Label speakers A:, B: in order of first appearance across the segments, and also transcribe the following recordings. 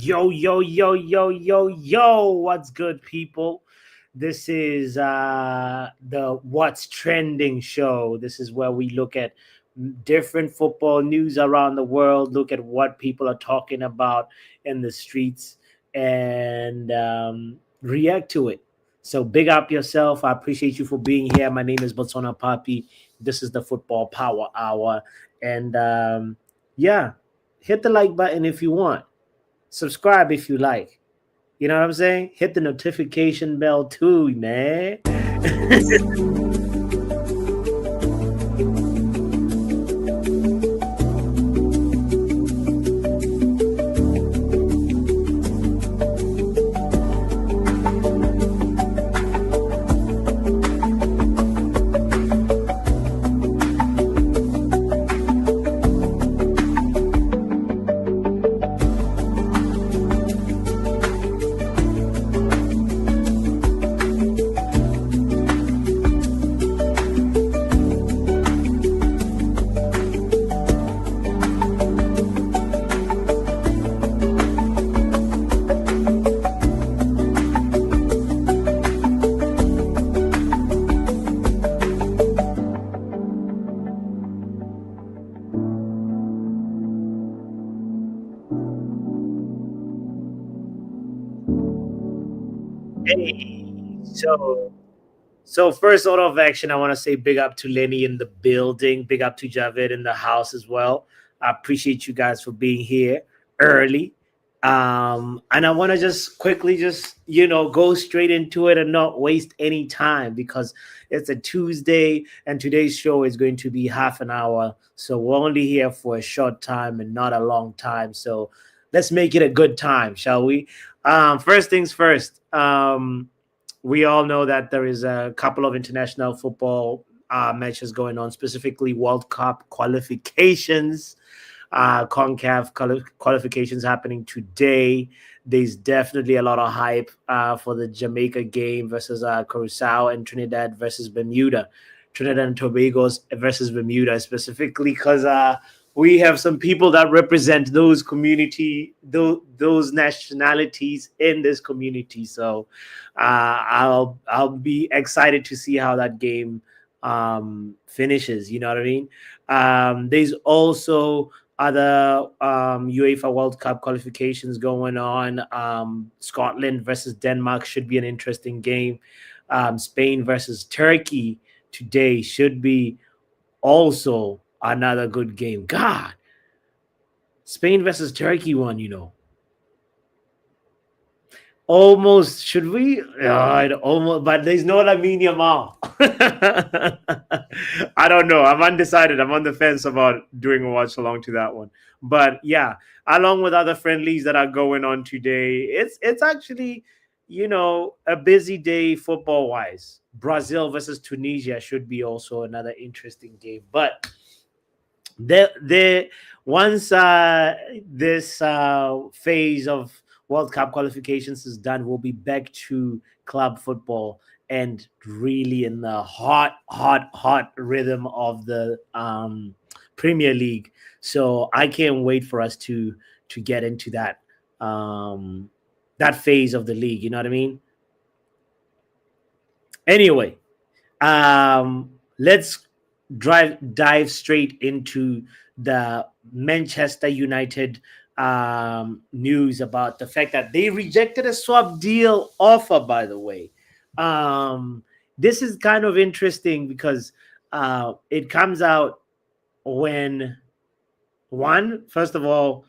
A: Yo, yo, yo, yo, yo, yo, what's good, people? This is the What's Trending show. This is where we look at different football news around the world, look at what people are talking about in the streets, and react to it. So, big up yourself. I appreciate you for being here. My name is Botswana Papi. This is the Football Power Hour. And yeah, hit the like button if you want, subscribe if you like. You know what I'm saying? Hit the notification bell too, man. Hey, so first order of action, I want to say big up to Lenny in the building, big up to Javed in the house as well. I appreciate you guys for being here early. And I want to just quickly go straight into it and not waste any time because it's a Tuesday and today's show is going to be half an hour. So we're only here for a short time and not a long time. So let's make it a good time, shall we? First things first. We all know that there is a couple of international football matches going on, specifically World Cup qualifications, CONCACAF qualifications happening today. There's definitely a lot of hype for the Jamaica game versus Curacao and Trinidad versus Bermuda. Trinidad and Tobago versus Bermuda, specifically because we have some people that represent those those nationalities in this community. So I'll be excited to see how that game finishes. You know what I mean? There's also other UEFA World Cup qualifications going on. Scotland versus Denmark should be an interesting game. Spain versus Turkey today should be also another good game. God, Spain versus Turkey one. Almost should we? Almost, but there's no Lamine Yamal. I don't know. I'm undecided. I'm on the fence about doing a watch along to that one. But yeah, along with other friendlies that are going on today, it's actually a busy day football wise. Brazil versus Tunisia should be also another interesting game. But there once this phase of World Cup qualifications is done, we'll be back to club football and really in the hot rhythm of the Premier League. So I can't wait for us to get into that phase of the league. You know what I mean? Anyway, let's dive straight into the Manchester United news about the fact that they rejected a swap deal offer. By the way, this is kind of interesting because it comes out when first of all,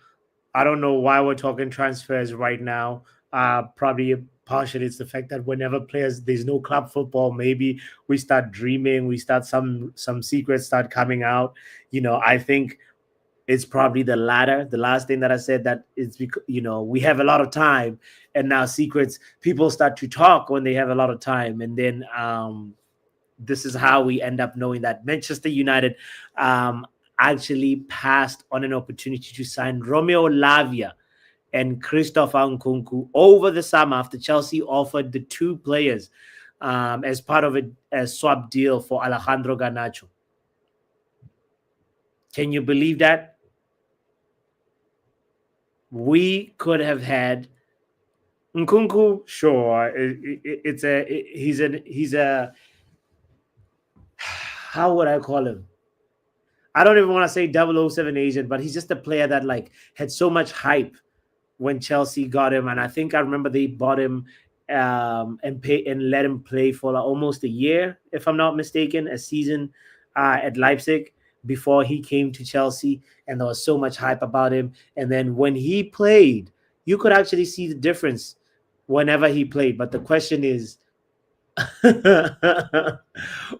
A: I don't know why we're talking transfers right now. Probably partially it's the fact that whenever players there's no club football, maybe we start dreaming, we start some secrets start coming out. I think it's probably the latter. The last thing that I said, that it's because we have a lot of time, and now secrets people start to talk when they have a lot of time, and then this is how we end up knowing that Manchester United actually passed on an opportunity to sign Romeo Lavia and Christopher Nkunku over the summer after Chelsea offered the two players as part of a swap deal for Alejandro Garnacho. Can you believe that? we could have had Nkunku. Sure, he's a how would I call him? I don't even want to say 007 agent, but he's just a player that like had so much hype when Chelsea got him, and I think I remember they bought him and let him play for like almost a year, if I'm not mistaken, a season at Leipzig before he came to Chelsea, and there was so much hype about him. And then when he played, you could actually see the difference whenever he played. But the question is,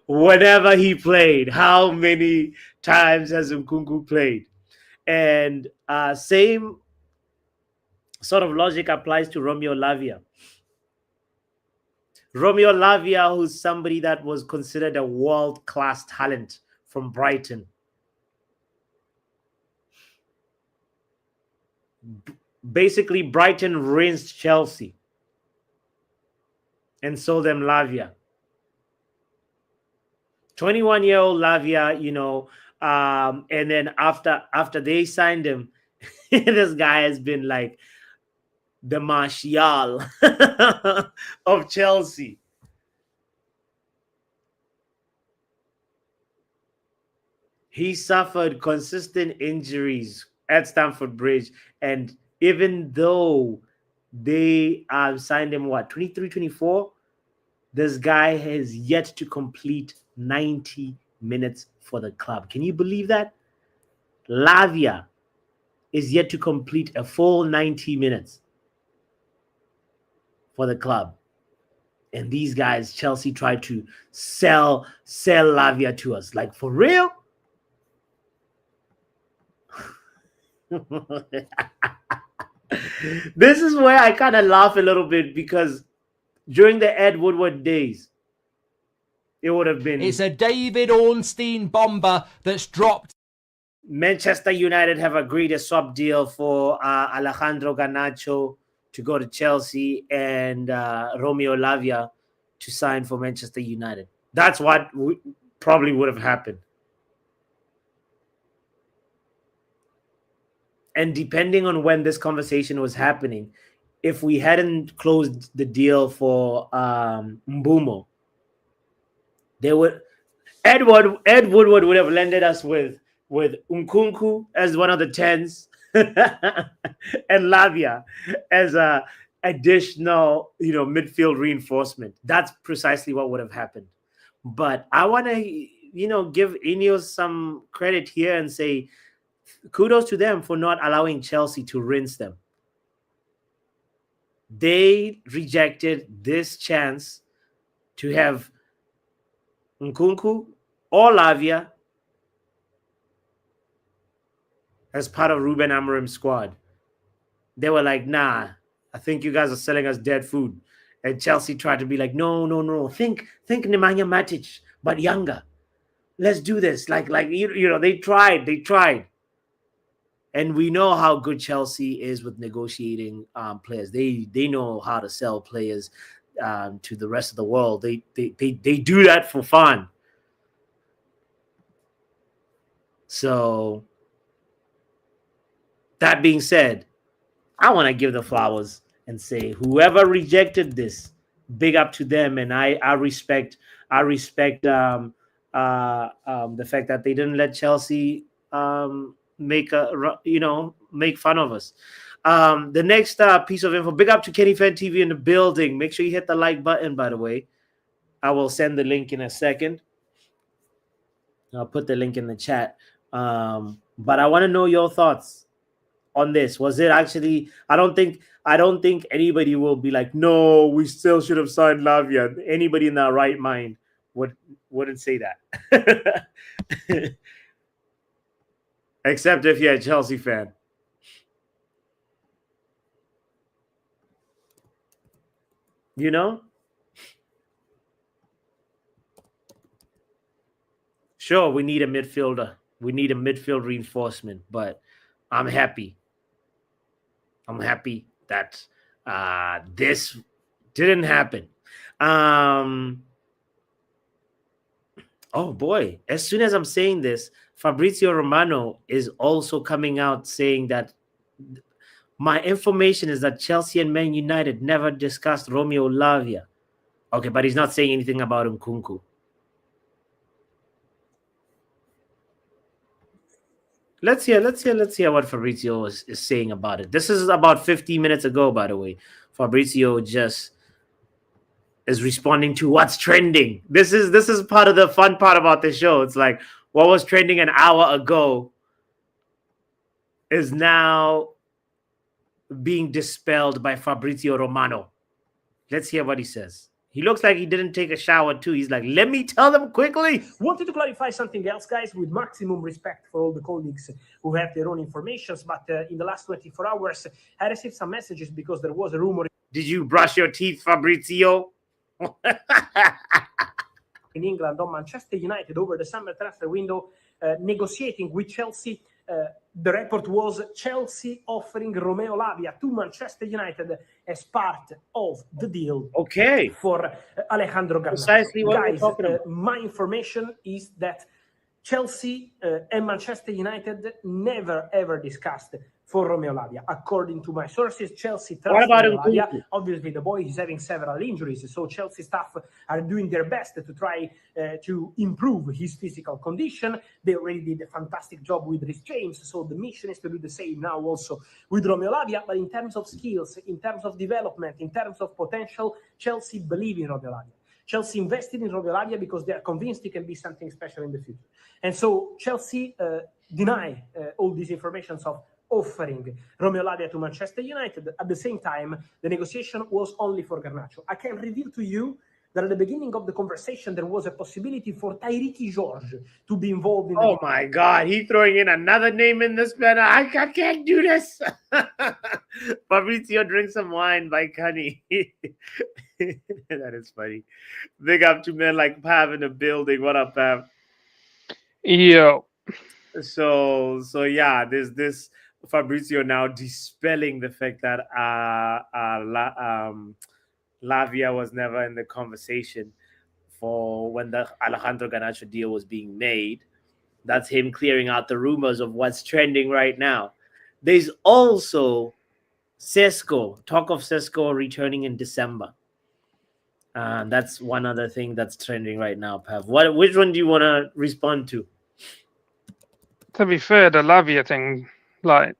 A: whenever he played, how many times has Nkunku played? And same sort of logic applies to Romeo Lavia. Romeo Lavia, who's somebody that was considered a world-class talent from Brighton. Basically, Brighton rinsed Chelsea and sold them Lavia. 21-year-old Lavia, and then after they signed him, this guy has been like the Martial of Chelsea. He suffered consistent injuries at Stamford Bridge, and even though they signed him, 23, 24, this guy has yet to complete 90 minutes for the club. Can you believe that? Lavia is yet to complete a full 90 minutes for the club. And these guys, Chelsea, tried to sell Lavia to us. Like, for real? This is where I kind of laugh a little bit, because during the Ed Woodward days, it would have been...
B: It's a David Ornstein bomber that's dropped.
A: Manchester United have agreed a swap deal for Alejandro Garnacho to go to Chelsea and Romeo Lavia to sign for Manchester United. That's what probably would have happened. And depending on when this conversation was happening, if we hadn't closed the deal for Mbumo, Ed Woodward would have landed us with Nkunku as one of the 10s and Lavia as a additional, midfield reinforcement. That's precisely what would have happened. But I want to, give Ineos some credit here and say kudos to them for not allowing Chelsea to rinse them. They rejected this chance to have Nkunku or Lavia as part of Ruben Amorim's squad. They were like, nah, I think you guys are selling us dead food. And Chelsea tried to be like, no. Think Nemanja Matic, but younger. Let's do this. Like they tried. And we know how good Chelsea is with negotiating players. They know how to sell players to the rest of the world. They do that for fun. So that being said, I want to give the flowers and say whoever rejected this, big up to them. And I respect the fact that they didn't let Chelsea make fun of us. The next piece of info, big up to Kenny Fan TV in the building. Make sure you hit the like button, by the way. I will send the link in a second. I'll put the link in the chat. But I want to know your thoughts on this. Was it actually... I don't think anybody will be like, no, we still should have signed Lavia. Anybody in their right mind wouldn't say that. Except if you're a Chelsea fan. Sure, we need a midfielder. We need a midfield reinforcement, but I'm happy. I'm happy that this didn't happen. Oh boy, as soon as I'm saying this, Fabrizio Romano is also coming out saying that My information is that Chelsea and Man United never discussed Romeo Lavia. Okay, but he's not saying anything about Nkunku. Let's hear what Fabrizio is saying about it. This is about 15 minutes ago, by the way. Fabrizio just is responding to what's trending. This is part of the fun part about the show. It's like what was trending an hour ago is now being dispelled by Fabrizio Romano. Let's hear what he says. He looks like he didn't take a shower too. He's like, let me tell them quickly.
C: Wanted to clarify something else, guys, with maximum respect for all the colleagues who have their own informations. But in the last 24 hours, I received some messages because there was a rumor.
A: Did you brush your teeth, Fabrizio?
C: In England on Manchester United over the summer transfer window, negotiating with Chelsea. The report was Chelsea offering Romeo Lavia to Manchester United as part of the deal.
A: Okay.
C: For Alejandro Garnacho.
A: Precisely what
C: Guys,
A: we're talking about.
C: My information is that Chelsea and Manchester United never ever discussed for Romeo Lavia. According to my sources, Chelsea trusts Romeo Lavia. Obviously, the boy is having several injuries, so Chelsea staff are doing their best to try to improve his physical condition. They already did a fantastic job with Rhys James, so the mission is to do the same now also with Romeo Lavia. But in terms of skills, in terms of development, in terms of potential, Chelsea believe in Romeo Lavia. Chelsea invested in Romeo Lavia because they are convinced he can be something special in the future. And so Chelsea deny all these informations of offering Romeo Lavia to Manchester United. At the same time, the negotiation was only for Garnacho. I can reveal to you that at the beginning of the conversation, there was a possibility for Tyriki George to be involved in the
A: Oh my God, he throwing in another name in this banner. I can't do this. Fabrizio, drink some wine by Cunny. That is funny. Big up to men like Pav in the building. What up, Pav?
D: Yo.
A: So yeah, there's this Fabrizio now dispelling the fact that Lavia was never in the conversation for when the Alejandro Garnacho deal was being made. That's him clearing out the rumors of what's trending right now. There's also Sesko, talk of Sesko returning in December. That's one other thing that's trending right now, Pav. Which one do you want to respond to?
D: To be fair, the Lavia thing, like,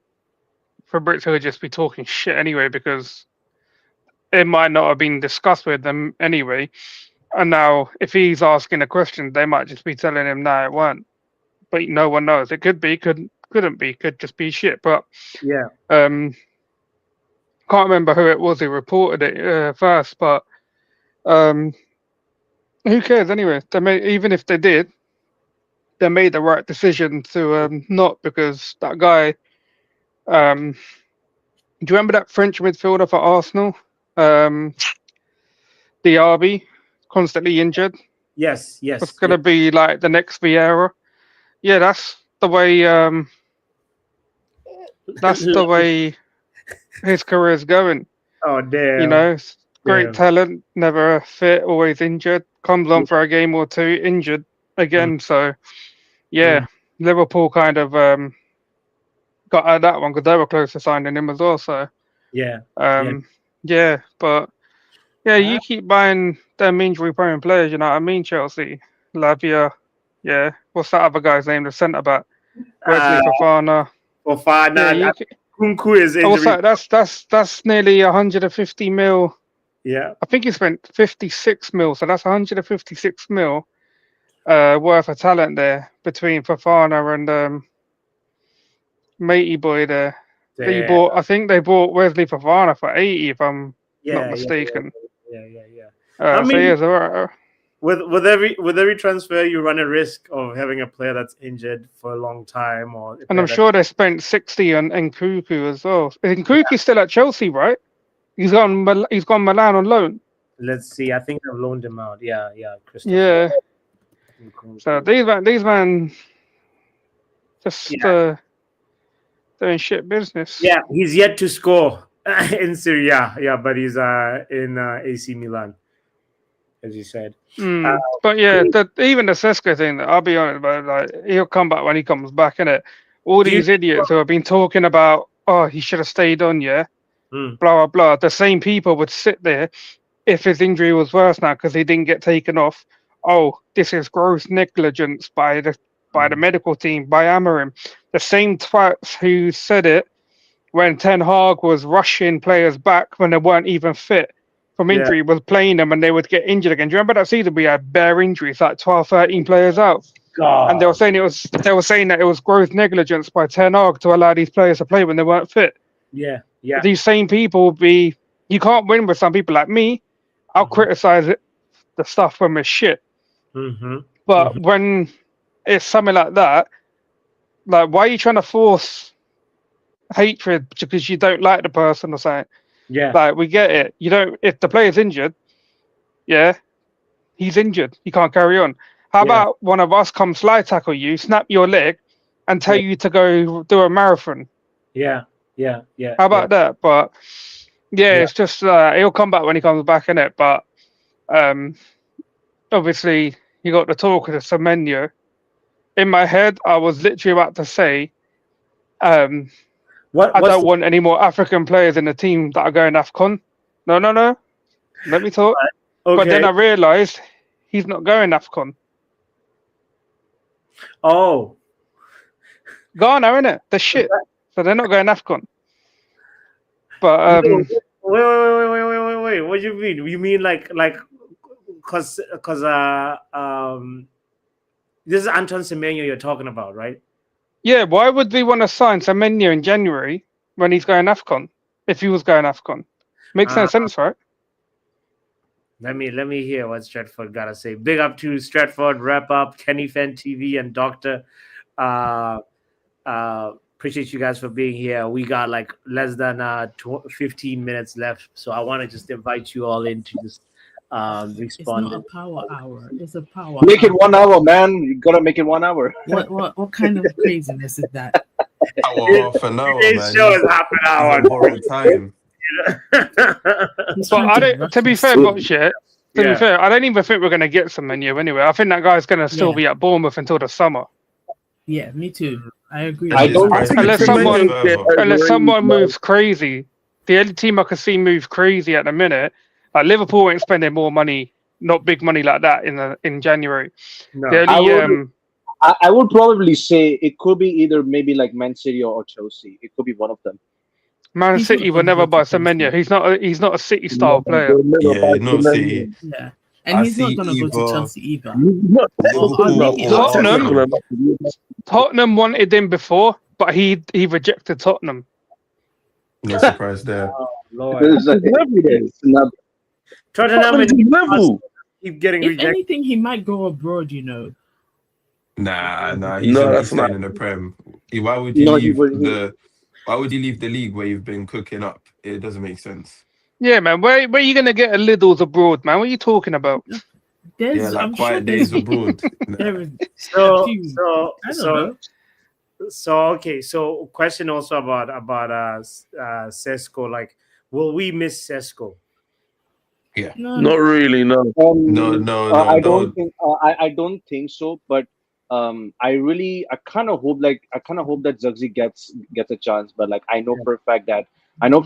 D: Fabrizio would just be talking shit anyway, because it might not have been discussed with them anyway. And now, if he's asking a question, they might just be telling him, no, it weren't. But no one knows. It could be, couldn't be, could just be shit. But
A: yeah,
D: can't remember who it was who reported it first. But who cares anyway? Even if they did, they made the right decision to not, because that guy. Do you remember that French midfielder for Arsenal? Diaby, constantly injured.
A: Yes.
D: It's going to be like the next Vieira. Yeah, that's the way. That's the way his career is going.
A: Oh damn!
D: You know, great
A: Damn.
D: talent, never fit, always injured. Comes on for a game or two, injured again. So, yeah, Liverpool kind of got out of that one because they were close to signing him as well. So,
A: yeah,
D: but yeah, you keep buying them injury-prone players. You know what I mean? Chelsea, Lavia, yeah. What's that other guy's name? The centre back, Wesley Fofana.
A: Yeah, Nkunku is injury.
D: That's nearly 150 mil.
A: Yeah,
D: I think he spent 56 mil, so that's 156 mil worth of talent there between Fofana and matey boy there. I think they bought Wesley Fofana for 80, if I'm not mistaken.
A: Yeah.
D: I mean,
A: with every transfer, you run a risk of having a player that's injured for a long time,
D: and I'm sure they spent 60 on Nkunku as well. Nkunku's still at Chelsea, right? He's gone Milan on loan.
A: Let's see. I think they've loaned him out. Yeah. Christopher.
D: Yeah. So these man just doing shit business.
A: Yeah, he's yet to score in Serie. Yeah, but he's in AC Milan, as you said.
D: But yeah, even the Sesko thing, I'll be honest, but like he'll come back when he comes back, innit? All these idiots who have been talking about oh, he should have stayed on, yeah,
A: Mm.
D: blah, blah, blah. The same people would sit there if his injury was worse now because he didn't get taken off. Oh, this is gross negligence by the medical team, by Amorim. The same twats who said it when Ten Hag was rushing players back when they weren't even fit from injury, was playing them and they would get injured again. Do you remember that season we had bare injuries, like 12, 13 players out?
A: God.
D: And they were saying that it was gross negligence by Ten Hag to allow these players to play when they weren't fit.
A: Yeah. Yeah.
D: These same people you can't win with some people like me. I'll criticize the stuff when we're shit.
A: Mm-hmm.
D: But when it's something like that, like, why are you trying to force hatred because you don't like the person or something?
A: Yeah.
D: Like, we get it. You don't. If the player's injured, yeah, he's injured. He can't carry on. How about one of us come slide tackle you, snap your leg, and tell you to go do a marathon?
A: Yeah. Yeah. Yeah.
D: How about that? But it's just he'll come back when he comes back, in it. But obviously, you got the talk of the Semenyo. In my head, I was literally about to say, I don't want any more African players in the team that are going AFCON. No. Let me talk.
A: Okay.
D: But then I realised he's not going AFCON.
A: Oh.
D: Ghana, innit? The shit. So they're not going AFCON. But
A: wait. What do you mean? You mean like because this is Anton Semenyo you're talking about, right?
D: yeah, why would we want to sign Semenyo in January when he's going AFCON? If he was going AFCON, makes no sense, right?
A: Let me hear what Stratford gotta say. Big up to Stratford, Wrap Up, Kenny Fan TV, and Doctor. Appreciate you guys for being here. We got like less than 15 minutes left, so I want to just invite you all in to just respond.
E: It's not a power hour. It's a power.
F: Make it 1 hour, man. You gotta make it 1 hour.
E: What kind of craziness is that?
G: Half an hour,
A: Today's
G: man.
A: show is half an hour.
G: Borrowed time.
E: He's
D: But
E: trying
D: to be
E: rush
D: fair,
E: us.
D: Botch, to be fair, I don't even think we're going to get Semenyo anyway. I think that guy's going to still be at Bournemouth until the summer.
E: Yeah, me too. I agree.
F: I don't- I think
D: Unless someone moves crazy. The only team I can see move crazy at the minute, like Liverpool ain't spending more money, not big money like that in January.
A: No.
D: The only,
F: I would probably say it could be either maybe like Man City or Chelsea. It could be one of them.
D: Man
E: He's
D: City
E: not
D: will never
E: gonna
D: buy
E: go to
D: Semenyo.
E: Chelsea.
D: He's not a City style player.
G: Yeah, not City.
E: Yeah, and
G: I
E: he's not
G: see
E: gonna go to
G: either
E: Chelsea either.
G: Liverpool,
D: Tottenham wanted him before, but he rejected Tottenham.
G: No surprise there.
A: Lord.
F: It's not-
A: Tottenham and keep getting
E: If
A: rejected.
E: anything, he might go abroad. You know.
G: Nah. He's staying in the Prem. Why would you leave the league where you've been cooking up? It doesn't make sense.
D: Yeah, man. Where are you gonna get a Liddles abroad, man? What are you talking about?
E: There's,
G: Like
E: I'm
G: quiet
E: sure
G: days
E: there's,
G: abroad.
E: there is.
A: So
E: I don't know.
A: okay. So question also about Sesko. Like, will we miss Sesko?
E: No,
H: Not really, no.
G: No.
F: I don't think. I don't think so. But I kind of hope that Zugzi gets a chance. But like I know for a fact that Amram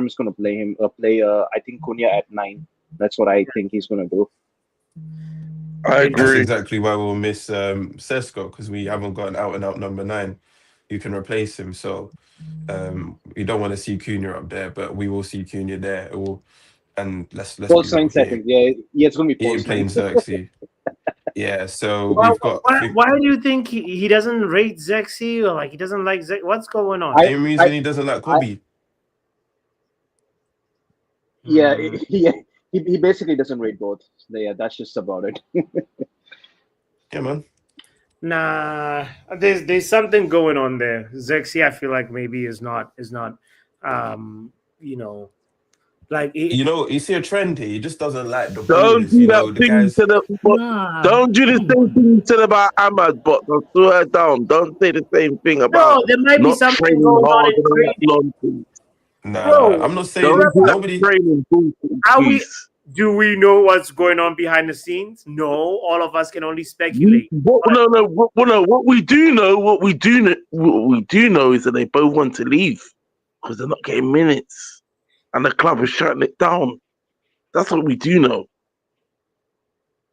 F: is going to play him. I think Cunha at 9. That's what I think he's going to do.
H: I
G: That's
H: agree.
G: exactly why we'll miss Sesko, because we haven't got an out-and-out number 9 who can replace him. So we don't want to see Cunha up there, but we will see Cunha there. And let's
F: Paul
G: be
F: Sain
G: real,
F: second. Yeah, it's going to be
G: he
F: Paul
G: ain't playing
F: Sain.
G: Xerxes. Yeah, so we've got.
A: Why do you think he doesn't rate Zexy, or like he doesn't like Zexy? What's going on?
G: Same reason he doesn't like Kobe.
F: Yeah, he basically doesn't rate both. Yeah, that's just about it.
G: Yeah, man.
A: Nah, there's something going on there. Zexy, I feel like maybe is not like
G: You see a trend here. He just doesn't like the
H: Don't
G: ballers.
H: do that
G: The
H: thing
G: guys.
H: to the.
E: Nah,
H: Don't do the same thing you said about Ahmad, but don't slow her down. Don't say the same thing about
A: no, there might be
H: not
A: something
H: training
A: going on
H: hard
A: in
H: and all that
A: training.
H: nonsense.
G: Nah,
A: Bro,
G: I'm not saying
H: Don't do that
G: nobody.
H: training bullshit,
A: Are we?
H: please.
A: Do we know what's going on behind the scenes? No, all of us can only speculate.
H: What we do know is that they both want to leave because they're not getting minutes, and the club is shutting it down. That's what we do know.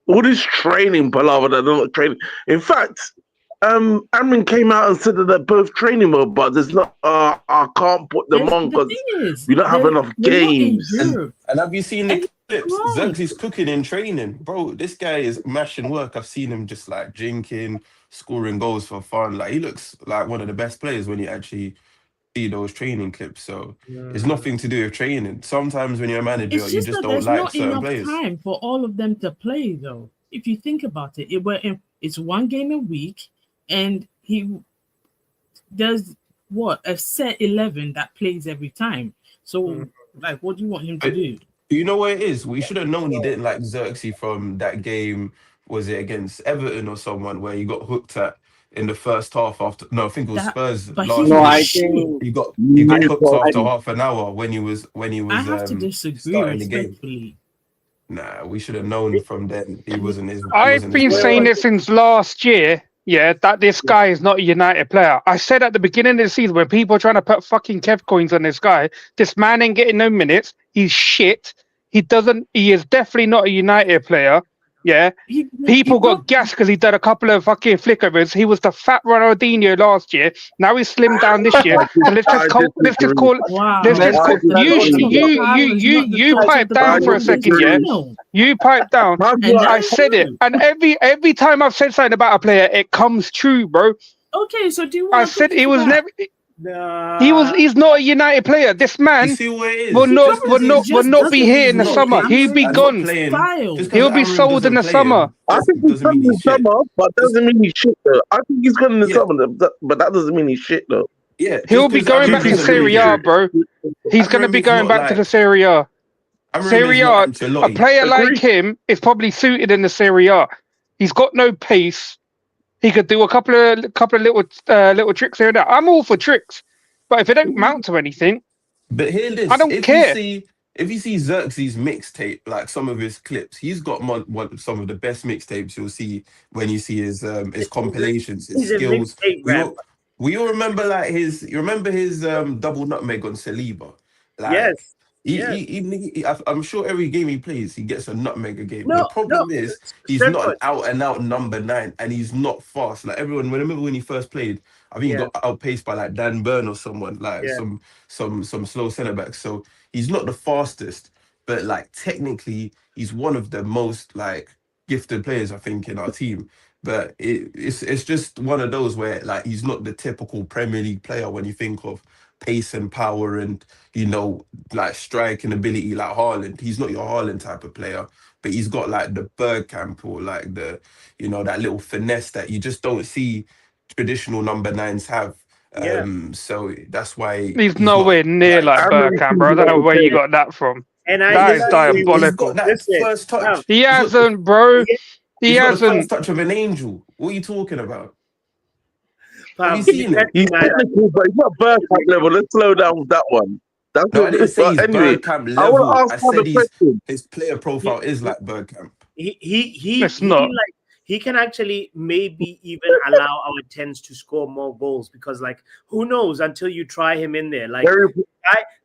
H: All this training, beloved, they're not training. In fact, Amrin came out and said that they're both training mode, but there's not. I can't put them on
E: The
H: because
E: thing is,
H: we don't have enough
E: we're not in
H: games.
E: Europe.
G: And have you seen the
E: And
G: clips?
E: right.
G: Xerxes cooking in training, bro. This guy is mashing work. I've seen him just like drinking, scoring goals for fun. Like he looks like one of the best players when you actually see those training clips. So it's nothing to do with training. Sometimes when you're a manager,
E: It's
G: you
E: just
G: just
E: that
G: don't
E: there's
G: like
E: not
G: certain
E: enough
G: players.
E: time for all of them to play, though. If you think about it, it's one game a week, and he does a set 11 that plays every time. So, like, what do you want him to
G: But
E: do?
G: you know what it is? We should have known he didn't like Xerxes from that game. Was it against Everton or someone where he got hooked at in the first half after? No, I think it was
E: That,
G: Spurs
E: but
G: last
E: he
F: No,
E: was
F: I
G: season.
E: shit.
F: think
G: He got hooked after
H: Newcastle.
G: half an hour when he was
E: I have to disagree
G: starting the game.
E: respectfully.
G: Nah, we should have known from then he wasn't his. He
D: I've
G: wasn't his
D: been
G: best
D: saying
G: player.
D: it since last year, yeah, that this guy is not a United player. I said at the beginning of the season when people are trying to put fucking Kev coins on this guy, this man ain't getting no minutes. He's shit. He is definitely not a United player. Yeah. People got gassed because he did a couple of fucking flickers. He was the fat Ronaldinho last year. Now he's slimmed down this year. So let's just call
E: Wow.
D: let's just call you pipe down for a second, yeah. You pipe down.
E: And
D: I
E: that's
D: said it,
E: true.
D: and every time I've said something about a player, it comes true, bro.
E: Okay, so do you
D: I
E: want to
D: said he was never.
A: Nah.
D: He's not a United player. This
G: You
D: man
G: see what it is?
D: will not
G: Just 'cause he's
D: will not be
E: doesn't
D: here in the
E: know
D: summer. He'll be
G: and
D: gone.
G: not playing.
E: Style.
G: Just 'cause
D: He'll be
G: Amram
D: sold in
G: doesn't
D: the
G: play
D: summer.
G: him,
H: I think he's
G: doesn't
H: good
G: mean
H: in the
G: he's shit.
H: summer, but doesn't mean he's shit though. I think he's good in the
G: Yeah.
H: summer, but that doesn't mean he's shit though.
G: Yeah,
D: He'll
G: just
D: be
G: because
D: going back
G: Amram
D: to
G: doesn't play
D: Serie A,
G: him.
D: bro. He's going to
G: Amram
D: be
G: is
D: going
G: not
D: back to the
G: like
D: Serie A.
G: Amram is
D: Serie
G: not
D: A, a
G: Ancelotti.
D: player like
H: Agreed.
D: him is probably suited in the Serie A. He's got no pace. He could do a couple of little tricks here and there. I'm all for tricks, but if it don't mount to anything,
G: But hear
D: I
G: this:
D: don't care.
G: if you see Xerxes mixtape, like some of his clips, he's got some of the best mixtapes you'll see when you see his compilations, his
A: He's a
G: skills.
A: mixtape
G: We
A: rapper.
G: all we all remember like you remember his double nutmeg on Saliba, like.
A: Yes. Yes.
G: I'm sure every game he plays, he gets a nutmeg a game. The
A: No,
G: problem is he's not an
A: Stepford.
G: out and out number 9, and he's not fast. Like everyone, remember when he first played, I think he
A: Yeah.
G: got outpaced by like Dan Burn or someone, like
A: Yeah.
G: some slow centre backs. So he's not the fastest, but like technically, he's one of the most like gifted players I think in our team. But it's just one of those where like he's not the typical Premier League player when you think of pace and power and like striking ability like Haaland. He's not your Haaland type of player, but he's got like the Bergkamp or like that little finesse that you just don't see traditional number 9s have.
A: Yeah.
G: So that's why
D: He's
G: he's not
D: nowhere near like Bergkamp, bro. I don't know where you got that from.
A: And I
D: That is
A: disagree with
G: he's
D: diabolical.
G: got that
A: Listen,
G: first touch.
D: He
G: He's got,
D: hasn't, bro.
A: Yeah.
D: He
G: he's got the first
D: hasn't.
G: touch of an angel. What are you talking about?
A: Pam,
G: Have you seen it?
H: He's technical, but he's not Bergkamp level. Let's slow down with that one. That's
G: No, I
H: what,
G: didn't say
H: but
G: he's
H: anyway,
G: Bergkamp
H: I
G: level.
H: want to
G: I
H: ask another
G: said
H: question.
G: his player profile is like Bergkamp.
D: It's not.
A: He can actually maybe even allow our tens to score more goals because like who knows until you try him in there. Like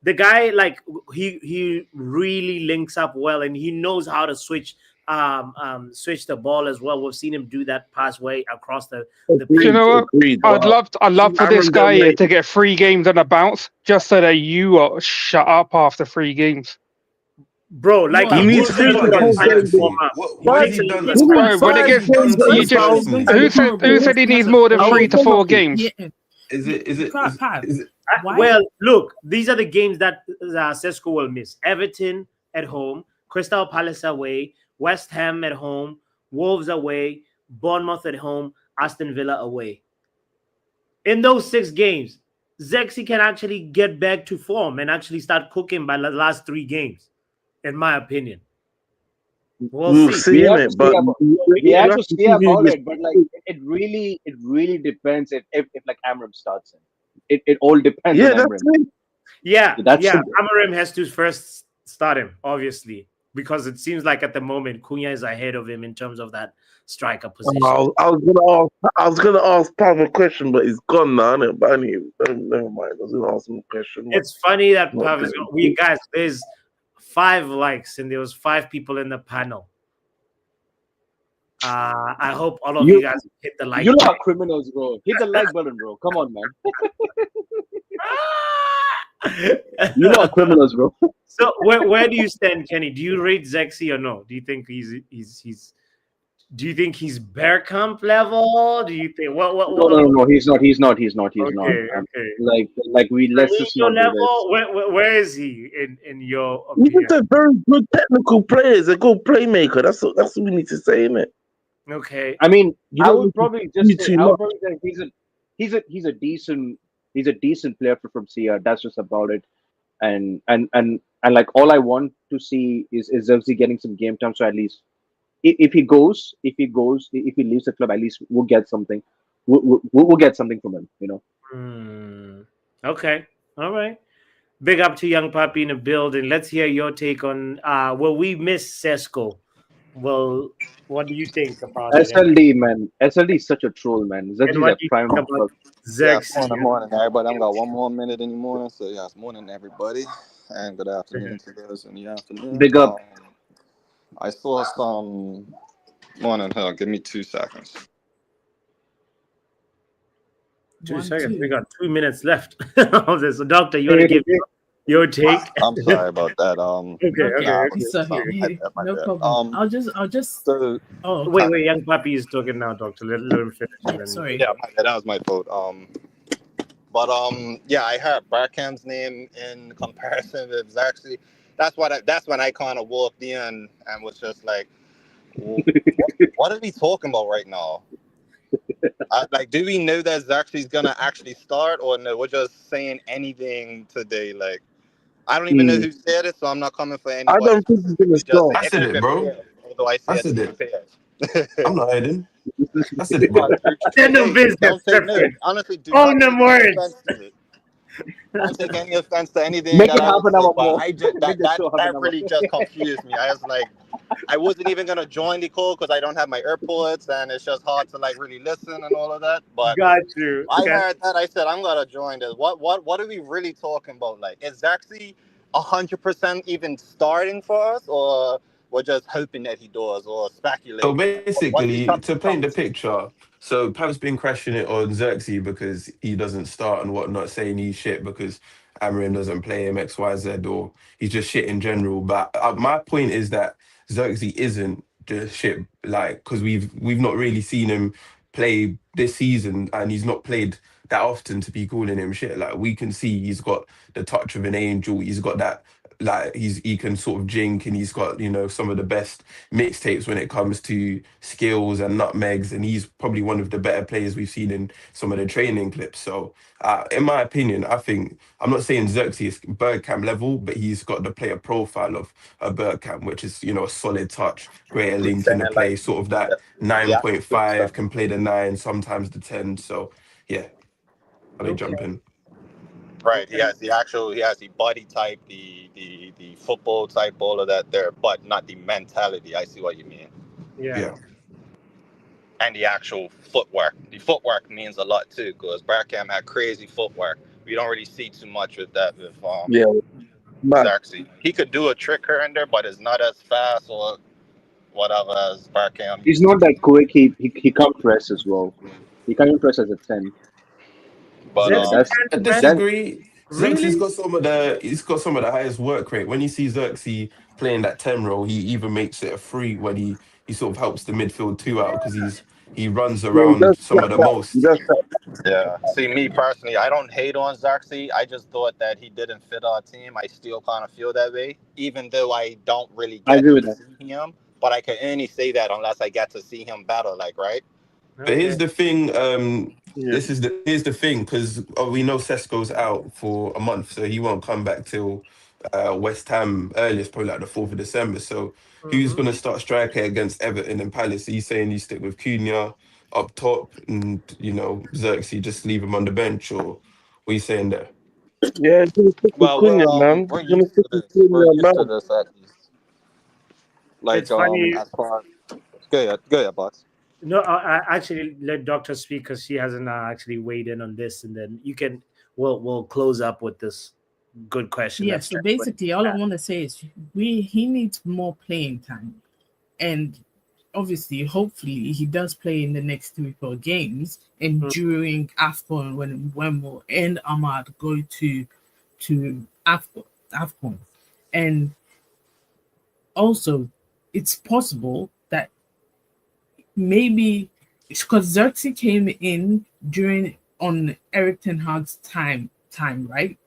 A: the guy like he really links up well and he knows how to switch the ball as well. We've seen him do that pass way across the
D: You know what?
H: Agreed.
D: I'd love for this
H: Cameron
D: guy here
H: Delay.
D: to get 3 games on a bounce, just so that you are shut up after 3 games.
A: bro. Like
H: He needs
G: What's he done
H: to
G: against
H: get
G: Xerxes?
H: form
G: What has he done?
E: It's
D: Bro, when it gets
H: games
D: you
H: on
D: just,
H: bounce.
D: who said he needs more than 3 to 4 games?
E: Yeah.
G: Is it?
E: Pat,
G: Is it?
E: why?
A: well, look, these are the games that Sesko will miss. Everton at home, Crystal Palace away, West Ham at home, Wolves away, Bournemouth at home, Aston Villa away. In those 6 games, Zexi can actually get back to form and actually start cooking by the last 3 games, in my opinion. We'll see.
F: We have to
H: It, but
F: we have to see about
H: this.
F: it, but like it really depends if like Amram starts him. It all depends
H: Yeah,
F: on
H: that's
F: Amram.
H: it.
A: Yeah,
F: That's
A: yeah.
F: the-
A: Amarim has to first start him, obviously. because it seems like at the moment Cunha is ahead of him in terms of that striker position.
H: I was gonna ask Pav a question, but he's gone now. Innit? But anyway, never mind. I was gonna ask him a question.
A: It's funny that
H: Not
A: Pav is
H: really.
A: we guys. There's 5 likes and there was 5 people in the panel. I hope all of you guys hit the like.
F: You
A: button.
F: are criminals, bro. Hit the like button, bro. Come on, man. You are criminals, bro.
A: So where do you stand, Kenny? Do you rate Zexi or no? Do you think he's do you think he's Bergkamp level? Do you think what
F: No, he's not. He's not.
A: Okay.
F: Like let's just
A: your
F: not do
A: level? Where is he in your
H: He's
A: opinion?
H: a very good technical player. He's a good playmaker. That's what we need to say, innit?
A: Okay.
F: I mean,
H: You
F: I
H: don't
F: would
H: need to
F: probably
H: do
F: just say
H: too
F: I would
H: much.
F: probably say he's a decent player from CR. That's just about it. And like all I want to see is Zevzi getting some game time. So at least if he leaves the club, at least we'll get something. We'll get something from him. You know.
A: Okay. All right. Big up to Young Papi in the building. Let's hear your take on will we miss Sesko? Well, what do you think about it?
F: SLD, man. SLD is such a troll, man.
A: And
F: Zevzi's
A: what
F: a
A: do you
F: prime.
A: think about
I: Yeah,
A: Zexi?
I: morning, everybody. I've got one more minute in the morning, so yeah, it's morning, everybody, and good afternoon to those in the afternoon.
F: Big up.
I: I saw some morning. Hell, give me 2 seconds.
A: 2
E: 1,
A: seconds.
E: 2.
A: We got 2 minutes left of this. So, Doctor, you want to give your take?
I: I'm sorry about that.
A: Okay.
E: It's okay. No problem. I'll just.
I: So,
E: Oh,
A: Wait. Young Papi is talking now, Doctor. Let him finish. and then-
E: sorry.
I: yeah, that was my fault. But yeah, I heard Barkham's name in comparison with Zaxi. That's when I kind of walked in and was just like, what are we talking about right now? Like, do we know that Zaxi's gonna actually start, or no? We're just saying anything today. Like, I don't even know who said it, so I'm not coming for anybody.
H: I don't think he's gonna
I: Just
H: start.
G: I said it, bro.
I: prepared, although I
G: I
I: said
G: said
I: be
G: it.
I: prepared.
G: I'm not hiding. I said it, bro.
A: Send no business.
I: Don't take no.
A: Perfect.
I: Honestly, do
A: Own
I: not
A: them
I: take any
A: words.
I: offense to it. Don't take any offense to anything
F: Make
I: that
F: it
I: I
F: half
I: would
F: an
I: say,
F: hour
I: but
F: more.
I: I just
F: Make the show half an
I: that
F: hour.
I: really just confused me. I was like, I wasn't even gonna join the call because I don't have my AirPods and it's just hard to like really listen and all of that. But
A: Got you.
I: I heard that. I said I'm gonna join this. What are we really talking about? Like, is Zaxi 100% even starting for us, or we're just hoping that he does, or speculating?
G: So
I: What are we
G: basically,
I: trying
G: to paint the
I: to come
G: picture, so Pam's been crashing it on Xerxes because he doesn't start and whatnot, saying he's shit because Amarin doesn't play him X, Y, Z, or he's just shit in general. But my point is that Xerxes isn't just shit, like because we've not really seen him play this season, and he's not played that often to be calling him shit. Like we can see he's got the touch of an angel. He's got that. Like he can sort of jink, and he's got some of the best mixtapes when it comes to skills and nutmegs, and he's probably one of the better players we've seen in some of the training clips. So in my opinion, I think I'm not saying Xerxes is Bergkamp level, but he's got the player profile of a Bergkamp, which is a solid touch, greater link in the
I: saying, like,
G: play, sort of that
I: yeah,
G: 9.5, can play the 9, sometimes the 10. So yeah, I'll jump in.
I: right? He has the body type, the football type, all of that there, but not the mentality. I see what you mean.
A: Yeah.
I: And the actual footwork. The footwork means a lot too, because Bergkamp had crazy footwork. We don't really see too much with that with
H: Yeah, man.
I: Zaxi. He could do a trick here and there, but it's not as fast or whatever as Bergkamp.
F: He's not that quick. He can't press as well. He can't press as a 10.
I: But
G: I disagree.
A: Really?
G: Xerxes got some of the highest work rate. When you see Xerxes playing that 10 role, he even makes it a 3 when he sort of helps the midfield 2 out because he runs
H: Yeah,
G: around some of the most.
I: yeah. See, me personally, I don't hate on Zaxi. I just thought that he didn't fit our team. I still kind of feel that way, even though I don't really get to see him. But I can only say that unless I get to see him battle, like, right?
G: But here's the thing. Here's the thing, because we know Sesko's out for a month, so he won't come back till West Ham earliest, probably like the 4th of December. So who's going to start striker against Everton and Palace? Are you saying you stick with Cunha up top and Xerxes just leave him on the bench, or what are you saying there?
H: Yeah,
I: Well,
H: Cunha, man.
I: we're used to this. We're used to this at least. Like
A: It's funny.
I: as far go ahead, boss.
A: No, I actually let Doctor speak because she hasn't actually weighed in on this, and then we'll close up with this good question.
E: Yeah,
A: That's
E: so basically all I want to say is he needs more playing time. And obviously, hopefully he does play in the next 3-4 games and during AFCON when we'll end Ahmad go to AFCON. And also it's possible that maybe because Xerxes came in on Eric Ten Hag's time, right?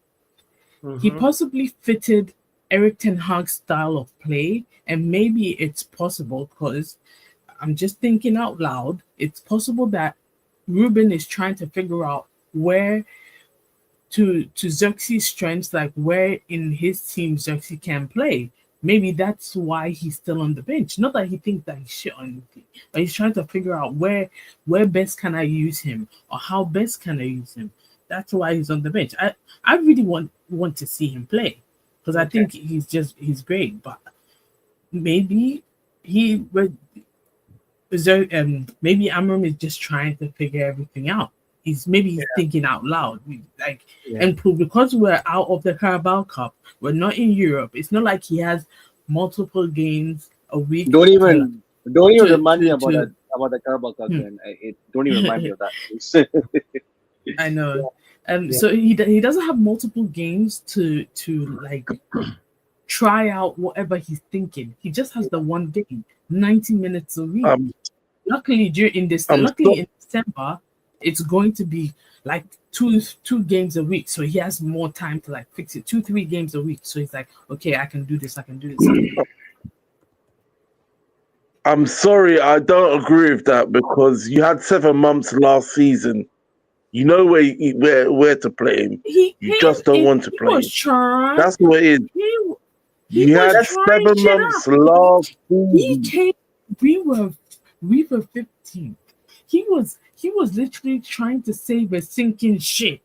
E: He possibly fitted Eric Ten Hag's style of play, and maybe it's possible because I'm just thinking out loud. It's possible that Ruben is trying to figure out where to Xerxes' strengths, like where in his team Xerxes can play. Maybe that's why he's still on the bench. Not that he thinks that he's shit on anything, but he's trying to figure out where best can I use him or how best can I use him. That's why he's on the bench. I really want to see him play because I think he's great. But maybe maybe Amram is just trying to figure everything out. He's thinking out loud, and because we're out of the Carabao Cup, we're not in Europe. It's not like he has multiple games a week.
F: Don't even remind me about the Carabao Cup. Don't even remind me of that.
E: I know. So he doesn't have multiple games to like try out whatever he's thinking. He just has the one game, 90 minutes a week. Luckily in December, it's going to be like two games a week. So he has more time to like fix it. 2-3 games a week. So he's like, okay, I can do this.
H: I'm sorry, I don't agree with that because you had 7 months last season. You know where to play him. You just don't want to play him. That's what it is. You had 7 months last season.
E: He came. We were 15th. He was literally trying to save a sinking ship.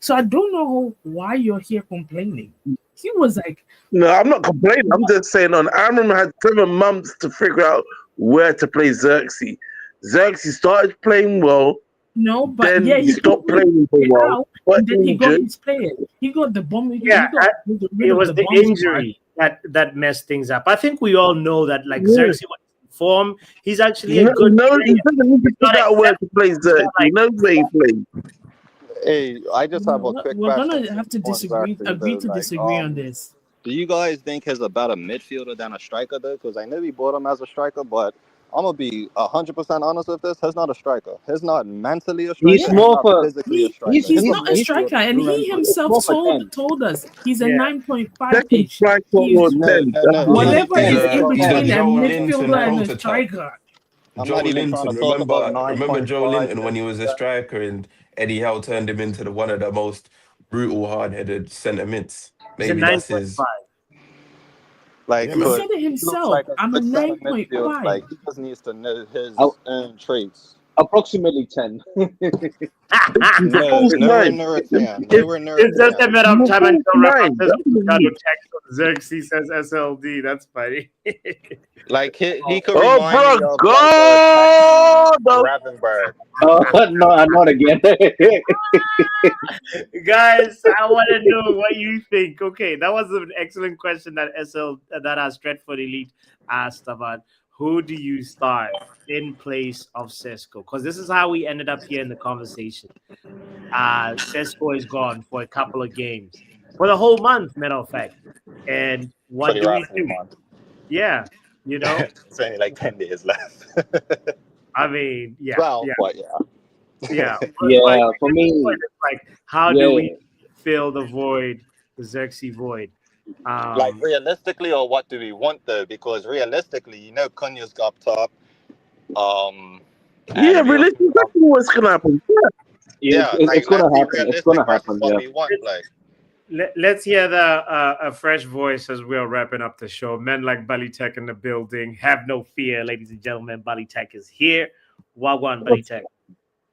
E: So I don't know why you're here complaining. He was like,
H: no, I'm not complaining. I'm just saying Amram had 7 months to figure out where to play Xerxes. Xerxes started playing well.
E: No, but
H: then he stopped playing for a while.
E: And then he got his player. He got the bomb.
A: It was the injury that messed things up. I think we all know that Xerxes was in form. He's actually a good player.
H: He doesn't need to figure out where to play Xerxes. He knows where he plays.
I: Hey, I just have a quick question.
E: We're gonna have to agree to disagree on this.
I: Do you guys think he's a better midfielder than a striker though? Because I know we bought him as a striker, but I'm gonna be 100% honest with this. He's not a striker. He's not mentally a striker.
F: He's more of
I: physically a striker.
E: He's not a striker, and he himself told us he's a 9.5 pitch. Whatever is in between a midfielder and a striker.
G: Joe Linton, remember Joe Linton when he was a striker and Eddie Howe turned him into one of the most brutal, hard-headed centre mids. Maybe that's his.
I: Like,
E: he said it himself. I'm a 9.5.
I: Like, he just needs to know his own traits.
F: Approximately 10.
I: Nowhere near 10.
A: It's just a matter of time until Xerxes says SLD. That's funny.
I: Like he could
H: remind
I: me of Ravenberg.
F: No, not again.
A: Guys, I want to know what you think. Okay, that was an excellent question that our Stretford Elite asked about. Who do you start in place of Sesko? Because this is how we ended up here in the conversation. Sesko is gone for a couple of games. For the whole month, matter of fact. And what do we do? Yeah,
I: it's only like 10 days left.
A: I mean, yeah.
I: Well,
A: yeah.
F: For me,
A: how do we fill the void, the Xerxes void?
I: Like realistically, or what do we want though? Because realistically, Cunha's up top.
H: Realistically, that's what's gonna happen.
F: It's gonna happen. It's gonna happen.
I: What we want,
A: Let's hear a fresh voice as we're wrapping up the show. Men like Balitek in the building. Have no fear, ladies and gentlemen. Balitek is here. Wagwan, Balitek.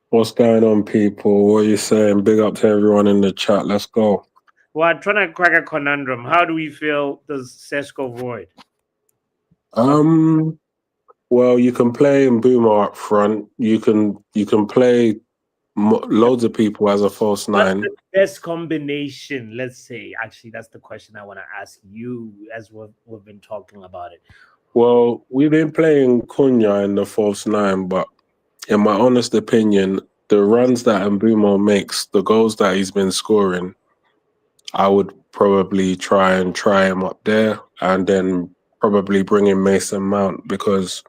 J: What's going on, people? What are you saying? Big up to everyone in the chat. Let's go.
A: Well, I'm trying to crack a conundrum. How do we feel the Sesko void?
J: Well, you can play Mbeumo up front. You can play loads of people as a false
A: What's
J: nine.
A: the best combination? Let's say, actually, that's the question I want to ask you as we've been talking about it.
J: Well, we've been playing Cunha in the false nine, but in my honest opinion, the runs that Mbeumo makes, the goals that he's been scoring, I would probably try him up there and then probably bring in Mason Mount, because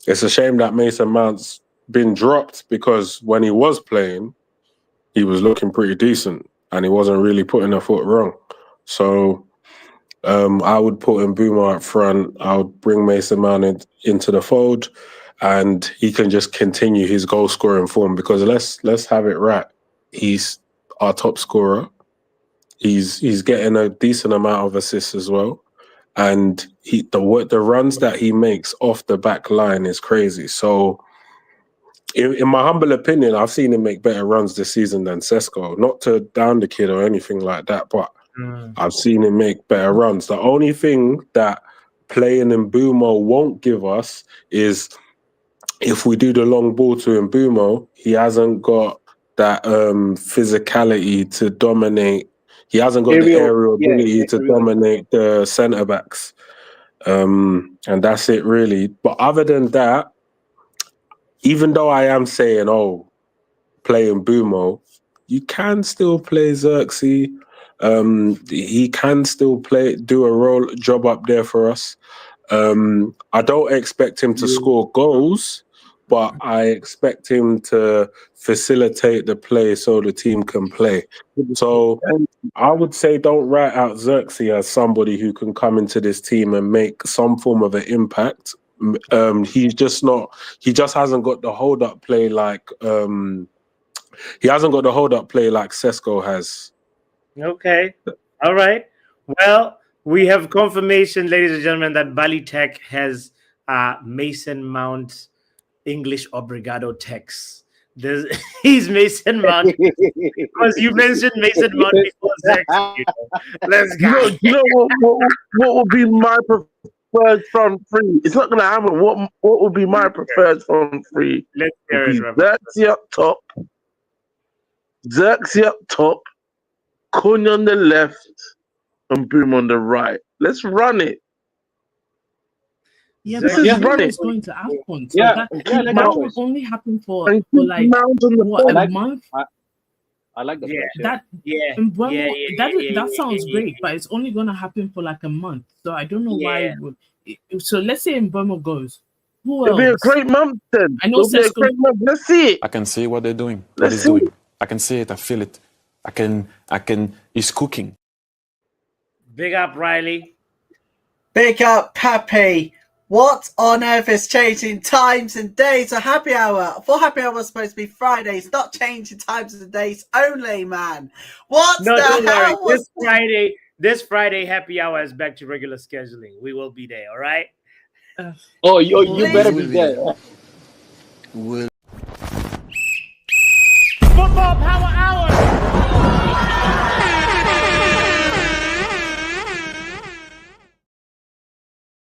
J: it's a shame that Mason Mount's been dropped, because when he was playing, he was looking pretty decent and he wasn't really putting a foot wrong. So I would put Mbeumo up front. I would bring Mason Mount into the fold, and he can just continue his goal scoring form, because let's have it right. He's our top scorer. He's getting a decent amount of assists as well, and the runs that he makes off the back line is crazy. So, in my humble opinion, I've seen him make better runs this season than Sesko. Not to down the kid or anything like that, but I've seen him make better runs. The only thing that playing Mbeumo won't give us is if we do the long ball to Mbeumo, he hasn't got that physicality to dominate. He hasn't got the aerial ability to dominate the centre backs. And that's it, really. But other than that, even though I am saying, play Mbeumo, you can still play Xerxes. He can still do a job up there for us. I don't expect him to score goals, but I expect him to facilitate the play so the team can play. So I would say don't write out Xerxes as somebody who can come into this team and make some form of an impact. He just hasn't got the hold up play like Sesko has.
A: Okay. All right. Well, we have confirmation, ladies and gentlemen, that Bali Tech has Mason Mount English Obrigado text. He's Mason Mount, because you mentioned Mason Mount before Zach. Let's go.
H: You know what would be my preferred front three? It's not gonna happen. What would be my preferred front three?
A: Let's hear it,
H: Xerxes up top, Cunha on the left, and Boom on the right. Let's run it.
E: Yeah, because Boom is going to AFCON. So that will only happen for like a month.
F: I like the
E: that sounds great, but it's only going to happen for like a month. So I don't know why. So let's say Mbeumo goes. Who else?
H: It'll be a great month then.
E: I know Sesko.
H: Let's see it.
K: I can see what they're doing. What he's doing. I can see it. I feel it. I can. He's cooking.
A: Big up, Riley.
L: Big up, Pappy. What on earth is changing times and days? So happy hour. For happy hour was supposed to be Fridays, not changing times and days only, man. What
A: No,
L: the
A: don't
L: hell
A: worry. This Friday happy hour is back to regular scheduling. We will be there, all right?
F: You better be there.